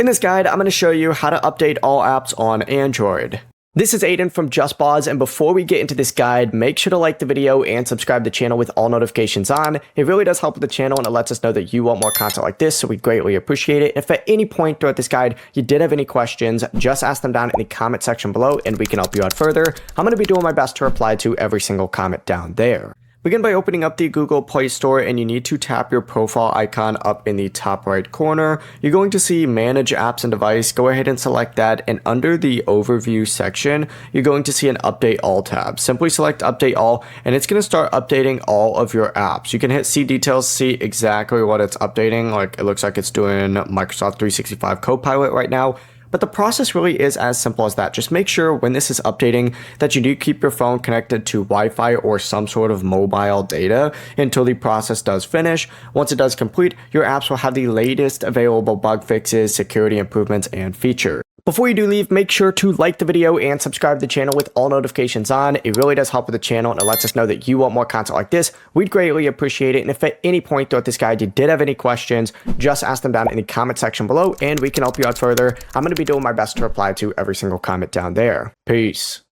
In this guide, I'm going to show you how to update all apps on Android. This is Aiden from JustBoz, and before we get into this guide, make sure to like the video and subscribe to the channel with all notifications on. It really does help with the channel and it lets us know that you want more content like this, so we greatly appreciate it. If at any point throughout this guide you did have any questions, just ask them down in the comment section below and we can help you out further. I'm going to be doing my best to reply to every single comment down there. Begin by opening up the Google Play Store, and you need to tap your profile icon up in the top right corner. You're going to see Manage Apps and Device. Go ahead and select that, and under the Overview section, you're going to see an Update All tab. Simply select Update All, and it's going to start updating all of your apps. You can hit See Details, see exactly what it's updating. Like, it looks like it's doing Microsoft 365 Copilot right now. But the process really is as simple as that. Just make sure when this is updating that you do keep your phone connected to Wi-Fi or some sort of mobile data until the process does finish. Once it does complete, your apps will have the latest available bug fixes, security improvements, and features. Before you do leave, make sure to like the video and subscribe to the channel with all notifications on. It really does help with the channel and it lets us know that you want more content like this. We'd greatly appreciate it. And if at any point throughout this guide you did have any questions, just ask them down in the comment section below and we can help you out further. I'm going to be doing my best to reply to every single comment down there. Peace.